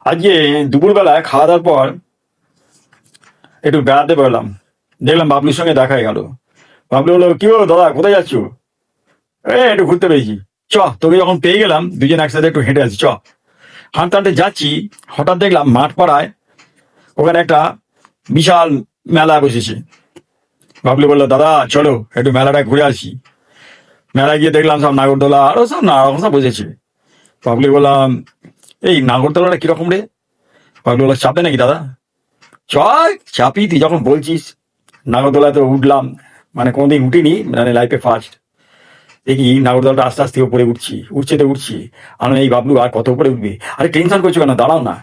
আজকে দুপুরবেলায় খাওয়া দাওয়ার পর একটু বেড়াতে বেরোলাম। দেখলাম বাবলুর সঙ্গে দেখা হয়ে গেল। বাবলু বললো, কি হলো দাদা, কোথায় যাচ্ছ? একটু ঘুরতে পেরেছি। চ, তোকে যখন পেয়ে গেলাম দুজন একসাথে একটু হেঁটে আসি, চ। হাঁটতে হাঁটতে যাচ্ছি, হঠাৎ দেখলাম মাঠ পাড়ায় ওখানে একটা বিশাল মেলা বসেছে। বাবলু বললো, দাদা চলো একটু মেলাটা ঘুরে আসি। মেলায় গিয়ে দেখলাম সব নাগরদোলা আরো সব নানা রকম সব বসেছে। বাবলু বললাম, এই নাগরদোলাটা কিরকম রে? বাবলু বললো, চাপে নাকি দাদা? চল চাপি, তুই যখন বলছিস। নাগরদোলায় তো উঠলাম, মানে কোনোদিন উঠিনি, মানে লাইফে ফার্স্ট। দেখি নাগরদোলাটা আস্তে আস্তে উপরে উঠছি। আমি এই বাবলু আর কত উপরে উঠবে? আরে টেনশন করছো কেন, দাঁড়াও না।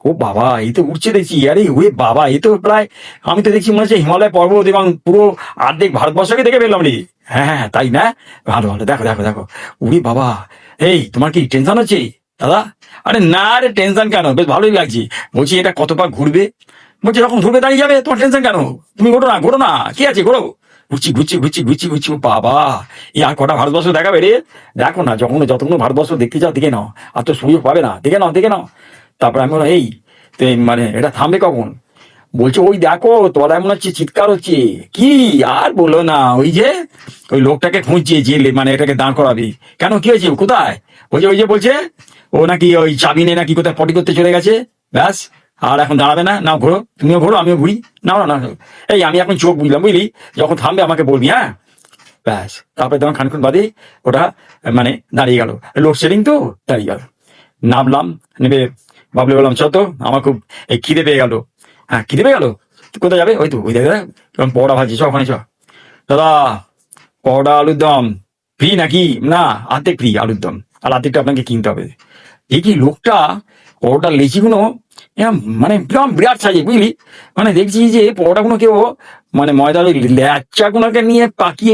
ও বাবা, এই তো উঠছে দেখছি। আরে ওরে বাবা, এই তো প্রায়, আমি তো দেখছি মনে হচ্ছে হিমালয় পর্বত এবং পুরো অর্ধেক ভারতবর্ষকে দেখে ফেললাম রে। হ্যাঁ হ্যাঁ, তাই না? ভালো ভালো, দেখো দেখো দেখো। উরে বাবা, এই তোমার কি টেনশন হচ্ছে দাদা? আরে না রে, টেনশন কেন, বেশ ভালোই লাগছে। বলছি এটা কতবার ঘুরবে? বলছি যখন ঘুরবে দাঁড়িয়ে যাবে, তোমার টেনশন কেন? তুমি ঘোরো না, কি আছে ঘোরো। ঘুরছি ও বাবা। এই আর কটা ভারতবর্ষ দেখাবে রে? দেখো না, যতক্ষণ ভারতবর্ষ দেখতে যাও দেখে নাও, আর তো সুযোগ পাবে না, দেখে নাও। তারপরে আমি বললাম, এই তো মানে এটা থামবে কখন? বলছে ওই দেখো তোরা মনে হচ্ছে চিৎকার হচ্ছে। কি আর বলো না, ওই যে ওই লোকটাকে খুঁজছে, যে মানে এটাকে দাঁড় করাবি। কেন, কি হয়েছে, কোথায়? ওই যে বলছে ও নাকি ওই চাবি নেই নাকি কোথায় পটি করতে চলে গেছে। ব্যাস, আর এখন দাঁড়াবে না। নাও ঘোরো, তুমিও ঘোরো আমিও ঘুরি। না, এই আমি এখন চোখ বুঝলাম, বুঝলি? যখন থামবে আমাকে বলবি, হ্যাঁ? ব্যাস, তারপরে তখন খানিক্ষণ বাদে ওটা মানে দাঁড়িয়ে গেল। লোডশেডিং তো দাঁড়িয়ে গেল। নামলাম, নেবে বাবলু বললাম, চ তো, আমার খুব এই খিদে পেয়ে গেল। হ্যাঁ, খিদে পেয়ে গেল। কোথায় যাবে? ওই তো ওই দাদা কেমন পরোটা ভাজি, চ ওখানে চ। দাদা, পরোটা আলুর দম ফ্রি নাকি? না, অর্ধেক ফ্রি আলুর দম, আর অর্ধেকটা আপনাকে কিনতে হবে। দেখি লোকটা পরোটা লেচিগুলো মানে বিরাট বিরাট সাইজে, বুঝলি? মানে দেখছি যে পরোটাগুলো কেউ মানে ময়দার ওই ল্যাচাগুলোকে নিয়ে পাকিয়ে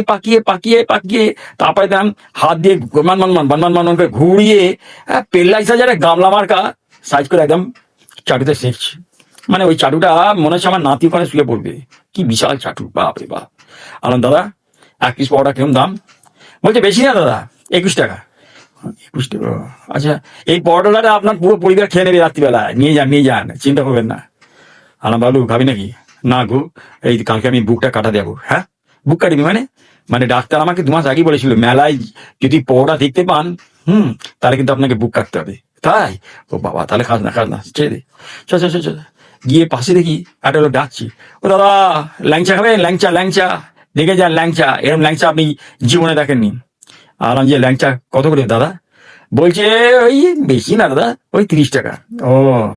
তারপরে দেন হাত দিয়ে মান করে ঘুরিয়ে পেল্লাই সাজারে গামলা মার্কা সাইজ করে একদম চাটুতে সেঁকছে। মানে ওই চাটুটা মনে হচ্ছে আমার নাতি ওখানে শুয়ে পড়বে। কি বিশাল চাটু, বাপ রে বাপ। আলাম, দাদা এক পিস পরোটা কেমন দাম? বলছে বেশি না দাদা, 21 টাকা। 21 টাকা, আচ্ছা। এই পরোটাটা আপনার পুরো পরিবার খেয়ে নেবে রাত্রিবেলায়, নিয়ে যান, চিন্তা করবেন না। আলাম, বাবলু খাবি নাকি? না গো, এই কালকে আমি বুকটা কাটা দেবো। হ্যাঁ, বুক কাটবি মানে? মানে ডাক্তার আমাকে 2 মাস আগে বলেছিল মেলায় যদি পরোটা দেখতে পান, তাহলে কিন্তু আপনাকে বুক কাটতে হবে। তাই? ও বাবা, তাহলে খাস না, ছেড়ে দে। চল। গিয়ে পাশে দেখি একটা লোক ডাকছি, ও দাদা ল্যাংচা খাবেন? ল্যাংচা দেখে যান, ল্যাংচা, এরকম ল্যাংচা আপনি জীবনে দেখেননি। আর যে ল্যাংচা কত করে দাদা? বলছে ওই বেশি না দাদা, ওই 30 টাকা। ও